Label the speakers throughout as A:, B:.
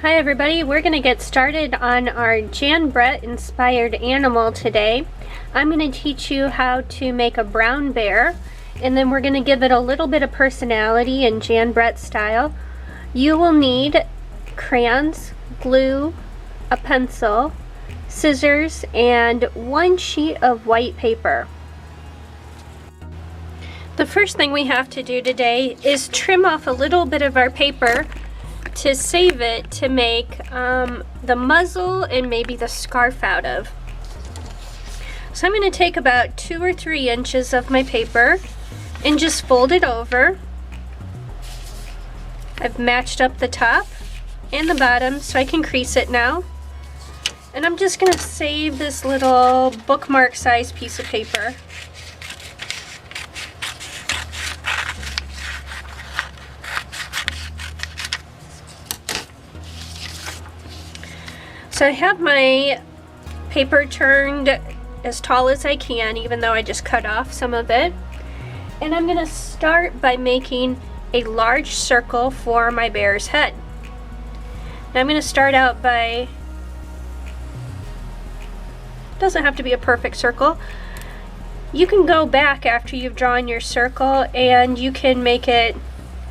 A: Hi everybody, we're going to get started on our Jan Brett inspired animal today. I'm going to teach you how to make a brown bear, and then we're going to give it a little bit of personality in Jan Brett style. You will need crayons, glue, a pencil, scissors, and one sheet of white paper. The first thing we have to do today is trim off a little bit of our paper to save it to make the muzzle and maybe the scarf out of. So I'm going to take about 2 or 3 inches of my paper and just fold it over. I've matched up the top and the bottom so I can crease it now. And I'm just going to save this little bookmark size piece of paper. So I have my paper turned as tall as I can, even though I just cut off some of it. And I'm going to start by making a large circle for my bear's head. Now I'm going to start out by, doesn't have to be a perfect circle. You can go back after you've drawn your circle and you can make it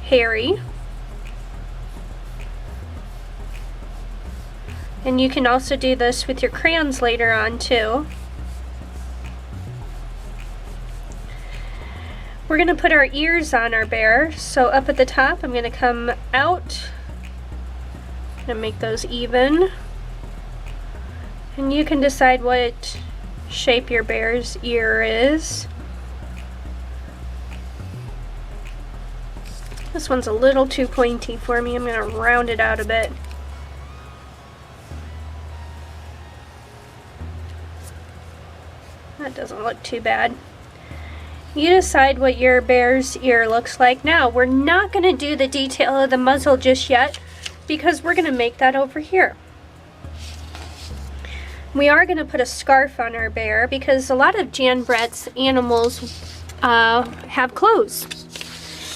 A: hairy. And you can also do this with your crayons later on too. We're going to put our ears on our bear. So up at the top, I'm going to come out and make those even. And you can decide what shape your bear's ear is. This one's a little too pointy for me. I'm going to round it out a bit. That doesn't look too bad. You decide what your bear's ear looks like. Now, we're not going to do the detail of the muzzle just yet because we're going to make that over here. We are going to put a scarf on our bear because a lot of Jan Brett's animals have clothes.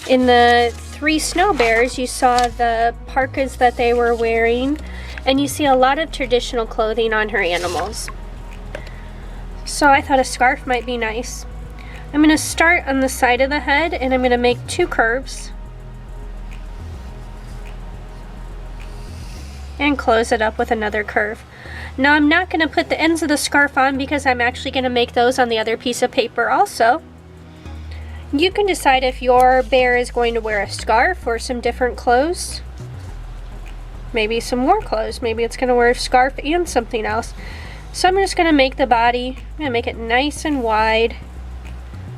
A: In the 3 snow bears, you saw the parkas that they were wearing, and you see a lot of traditional clothing on her animals. So I thought a scarf might be nice. I'm going to start on the side of the head and I'm going to make 2 curves and close it up with another curve. Now I'm not going to put the ends of the scarf on because I'm actually going to make those on the other piece of paper also. You can decide if your bear is going to wear a scarf or some different clothes. Maybe some more clothes. Maybe it's going to wear a scarf and something else. So I'm just going to make the body, I'm going to make it nice and wide,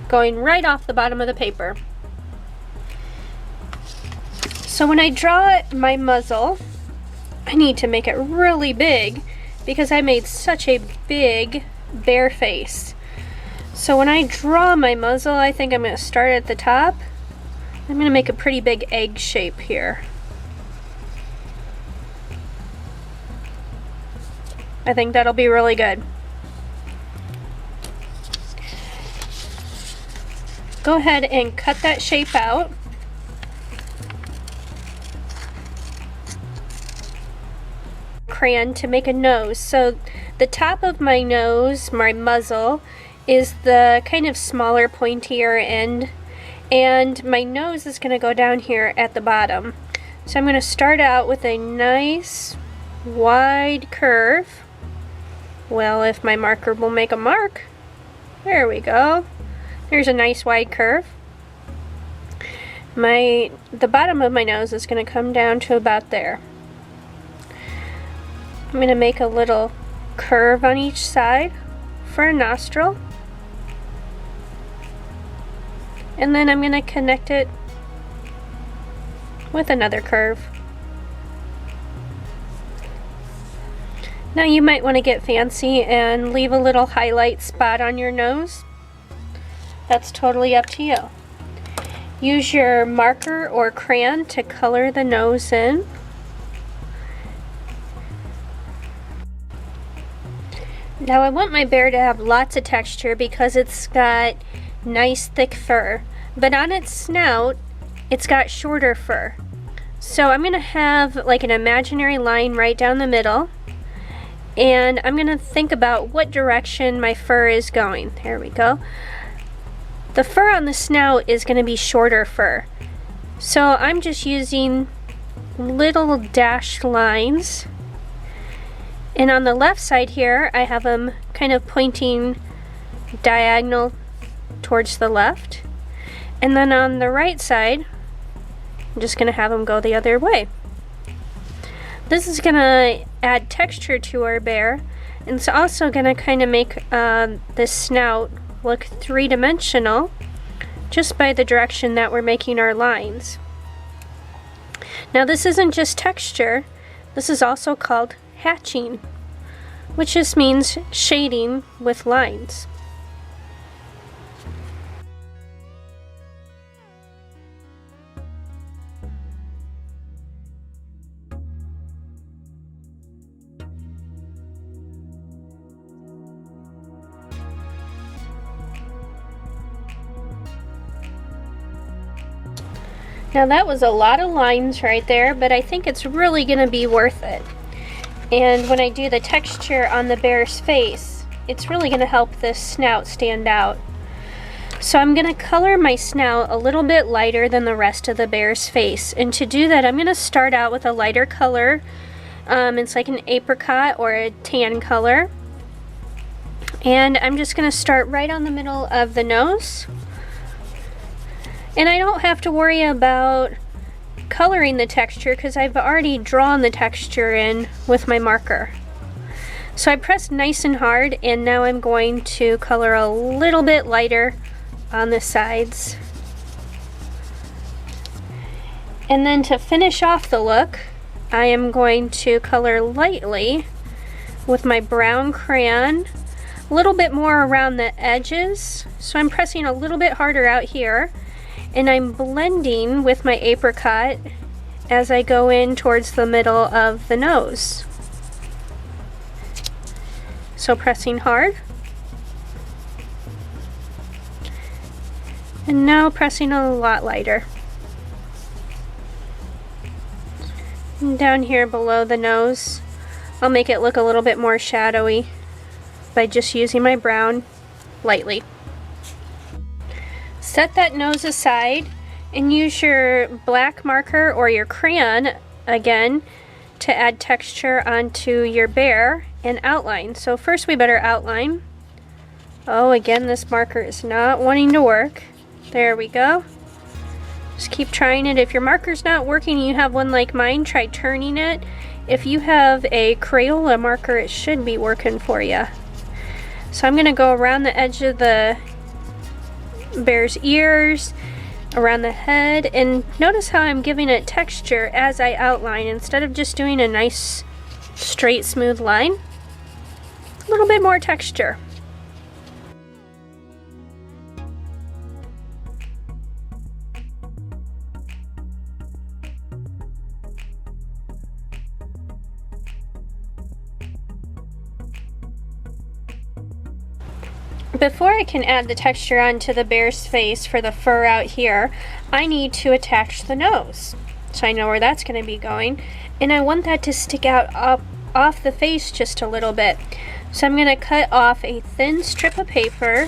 A: going right off the bottom of the paper. So when I draw my muzzle, I need to make it really big because I made such a big bear face. So when I draw my muzzle, I think I'm going to start at the top. I'm going to make a pretty big egg shape here. I think that'll be really good. Go ahead and cut that shape out. Crayon to make a nose. So the top of my nose, my muzzle, is the kind of smaller, pointier end. And my nose is going to go down here at the bottom. So I'm going to start out with a nice wide curve. Well, if my marker will make a mark. There we go. There's a nice wide curve. The bottom of my nose is going to come down to about there. I'm going to make a little curve on each side for a nostril. And then I'm going to connect it with another curve. Now you might want to get fancy and leave a little highlight spot on your nose. That's totally up to you. Use your marker or crayon to color the nose in. Now I want my bear to have lots of texture because it's got nice thick fur. But on its snout, it's got shorter fur. So I'm going to have like an imaginary line right down the middle, and I'm going to think about what direction my fur is going. There we go. The fur on the snout is going to be shorter fur. So I'm just using little dashed lines. And on the left side here, I have them kind of pointing diagonal towards the left. And then on the right side, I'm just going to have them go the other way. This is going to add texture to our bear, and it's also going to kind of make this snout look three-dimensional just by the direction that we're making our lines. Now this isn't just texture, this is also called hatching, which just means shading with lines. Now that was a lot of lines right there, but I think it's really going to be worth it. And when I do the texture on the bear's face, it's really going to help this snout stand out. So I'm going to color my snout a little bit lighter than the rest of the bear's face. And to do that, I'm going to start out with a lighter color. It's like an apricot or a tan color. And I'm just going to start right on the middle of the nose. And I don't have to worry about coloring the texture because I've already drawn the texture in with my marker. So I pressed nice and hard, and now I'm going to color a little bit lighter on the sides. And then to finish off the look, I am going to color lightly with my brown crayon, a little bit more around the edges. So I'm pressing a little bit harder out here. And I'm blending with my apricot as I go in towards the middle of the nose. So pressing hard. And now pressing a lot lighter. And down here below the nose, I'll make it look a little bit more shadowy by just using my brown lightly. Set that nose aside and use your black marker or your crayon again to add texture onto your bear and outline. So first we better outline. Oh, again, this marker is not wanting to work. There we go. Just keep trying it. If your marker's not working and you have one like mine, try turning it. If you have a Crayola marker, it should be working for you. So I'm going to go around the edge of the bear's ears, around the head, and notice how I'm giving it texture as I outline instead of just doing a nice straight smooth line. A little bit more texture. Before I can add the texture onto the bear's face for the fur out here, I need to attach the nose. So I know where that's going to be going, and I want that to stick out up off the face just a little bit. So I'm going to cut off a thin strip of paper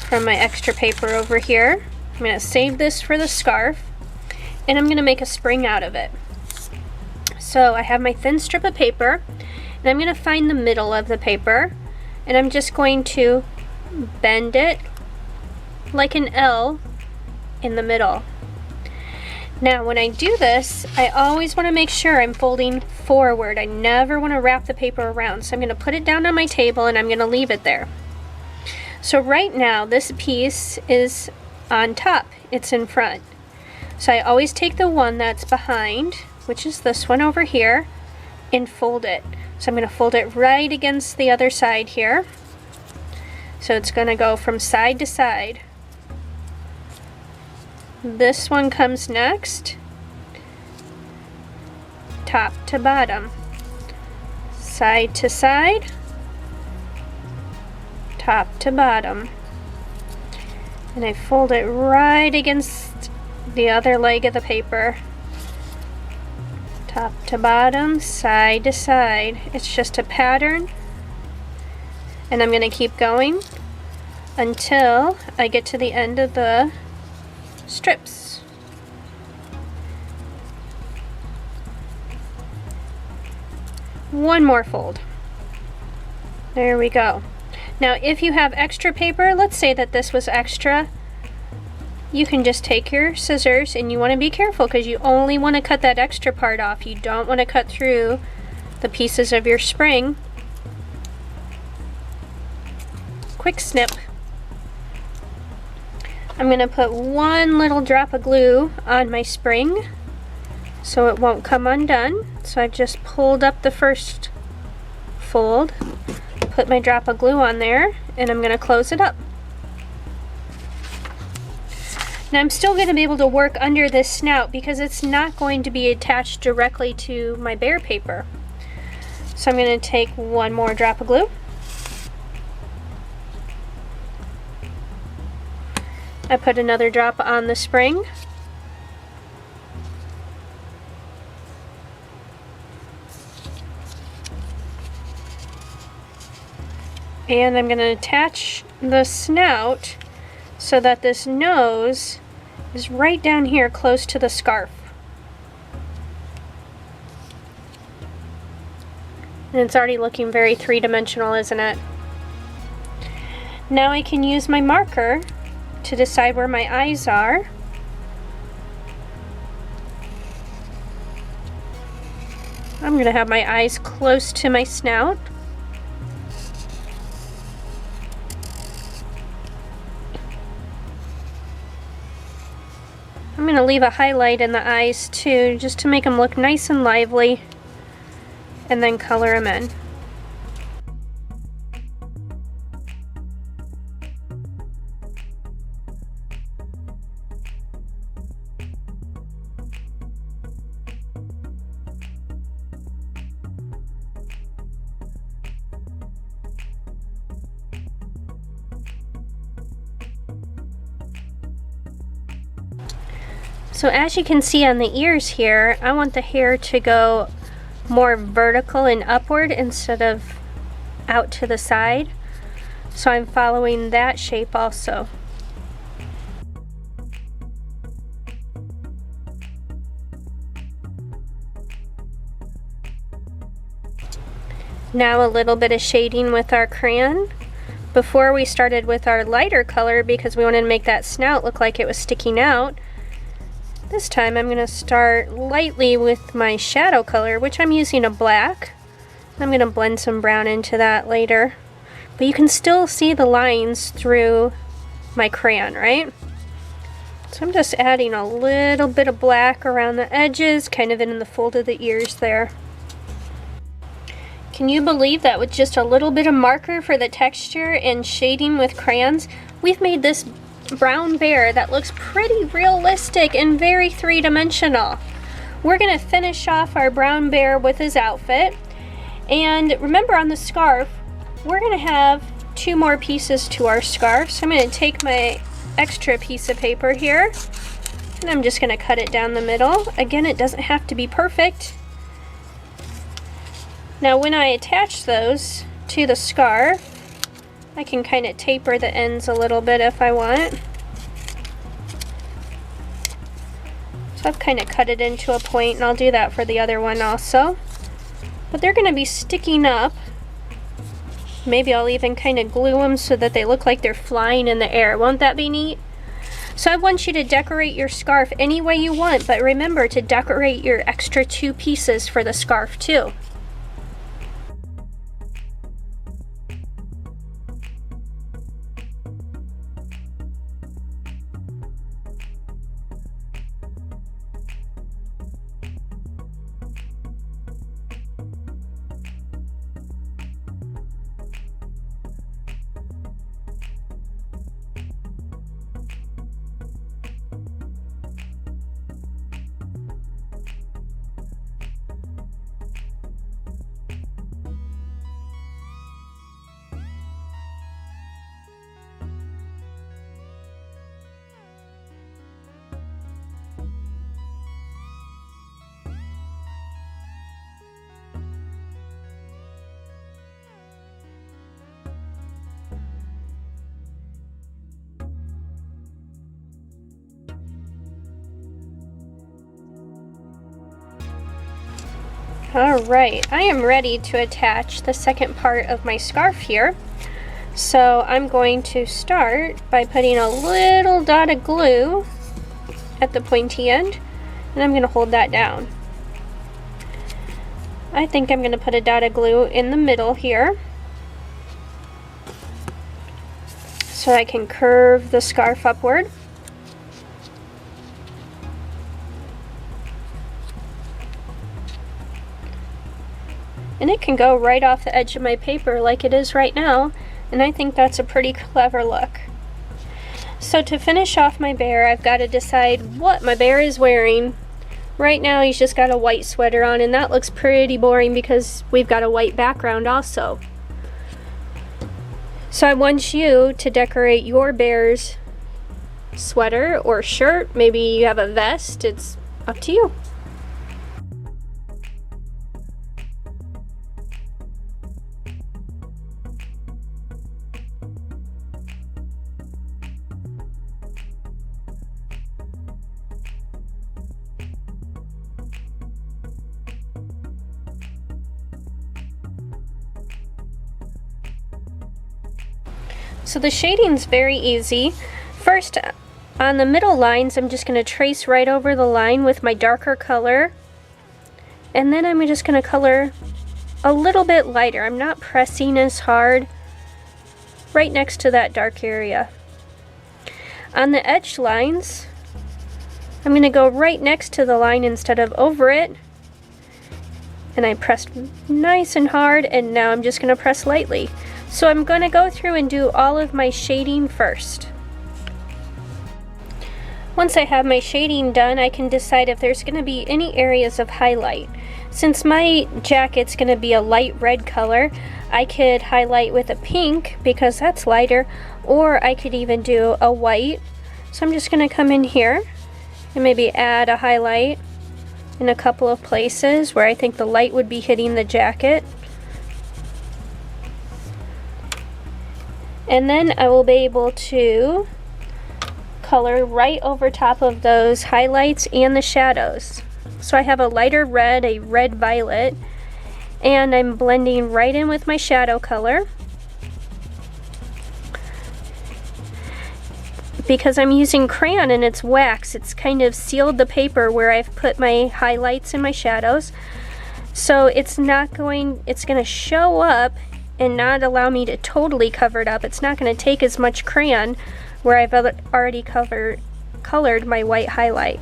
A: from my extra paper over here. I'm going to save this for the scarf, and I'm going to make a spring out of it. So I have my thin strip of paper, and I'm going to find the middle of the paper, and I'm just going to bend it like an L in the middle. Now when I do this, I always want to make sure I'm folding forward. I never want to wrap the paper around. So I'm going to put it down on my table and I'm going to leave it there. So right now this piece is on top, it's in front. So I always take the one that's behind, which is this one over here, and fold it. So I'm going to fold it right against the other side here. So it's going to go from side to side. This one comes next. Top to bottom. Side to side. Top to bottom. And I fold it right against the other leg of the paper. top to bottom, side to side. It's just a pattern, and I'm going to keep going until I get to the end of the strips. One more fold. There we go. Now if you have extra paper, let's say that this was extra, you can just take your scissors, and you want to be careful because you only want to cut that extra part off. You don't want to cut through the pieces of your spring. Quick snip. I'm going to put one little drop of glue on my spring so it won't come undone. So I've just pulled up the first fold, put my drop of glue on there, and I'm going to close it up. Now I'm still going to be able to work under this snout because it's not going to be attached directly to my bear paper. So I'm going to take one more drop of glue. I put another drop on the spring. And I'm going to attach the snout so that this nose is right down here close to the scarf. And it's already looking very three-dimensional, isn't it? Now I can use my marker to decide where my eyes are. I'm going to have my eyes close to my snout. I'm going to leave a highlight in the eyes too, just to make them look nice and lively, and then color them in. So as you can see on the ears here, I want the hair to go more vertical and upward instead of out to the side. So I'm following that shape also. Now a little bit of shading with our crayon. Before we started with our lighter color because we wanted to make that snout look like it was sticking out. This time I'm going to start lightly with my shadow color, which I'm using a black. I'm going to blend some brown into that later. But you can still see the lines through my crayon, right? So I'm just adding a little bit of black around the edges, kind of in the fold of the ears there. Can you believe that with just a little bit of marker for the texture and shading with crayons, we've made this brown bear that looks pretty realistic and very three-dimensional. We're going to finish off our brown bear with his outfit, and remember on the scarf we're going to have two more pieces to our scarf. So I'm going to take my extra piece of paper here and I'm just going to cut it down the middle. Again, it doesn't have to be perfect. Now when I attach those to the scarf, I can kind of taper the ends a little bit if I want. So I've kind of cut it into a point, and I'll do that for the other one also. But they're going to be sticking up. Maybe I'll even kind of glue them so that they look like they're flying in the air. Won't that be neat? So I want you to decorate your scarf any way you want, but remember to decorate your extra two pieces for the scarf too. Alright, I am ready to attach the second part of my scarf here. So I'm going to start by putting a little dot of glue at the pointy end, and I'm going to hold that down. I think I'm going to put a dot of glue in the middle here so I can curve the scarf upward. And it can go right off the edge of my paper like it is right now, and I think that's a pretty clever look. So to finish off my bear, I've got to decide what my bear is wearing. Right now he's just got a white sweater on, and that looks pretty boring because we've got a white background also. So I want you to decorate your bear's sweater or shirt. Maybe you have a vest. It's up to you. So the shading's very easy. First, on the middle lines, I'm just going to trace right over the line with my darker color. And then I'm just going to color a little bit lighter. I'm not pressing as hard right next to that dark area. On the edge lines, I'm going to go right next to the line instead of over it. And I pressed nice and hard, and now I'm just going to press lightly. So I'm going to go through and do all of my shading first. Once I have my shading done, I can decide if there's going to be any areas of highlight. Since my jacket's going to be a light red color, I could highlight with a pink because that's lighter, or I could even do a white. So I'm just going to come in here and maybe add a highlight in a couple of places where I think the light would be hitting the jacket. And then I will be able to color right over top of those highlights and the shadows. So I have a lighter red, a red violet, and I'm blending right in with my shadow color. Because I'm using crayon and it's wax, it's kind of sealed the paper where I've put my highlights and my shadows. So it's going to show up and not allow me to totally cover it up. It's not going to take as much crayon where I've already colored my white highlight.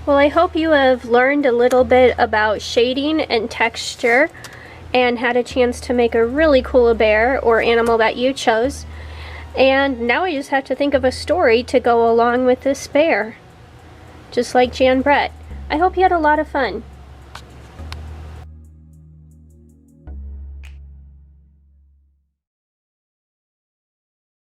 A: Well, I hope you have learned a little bit about shading and texture and had a chance to make a really cool bear or animal that you chose. And now I just have to think of a story to go along with this bear, just like Jan Brett. I hope you had a lot of fun.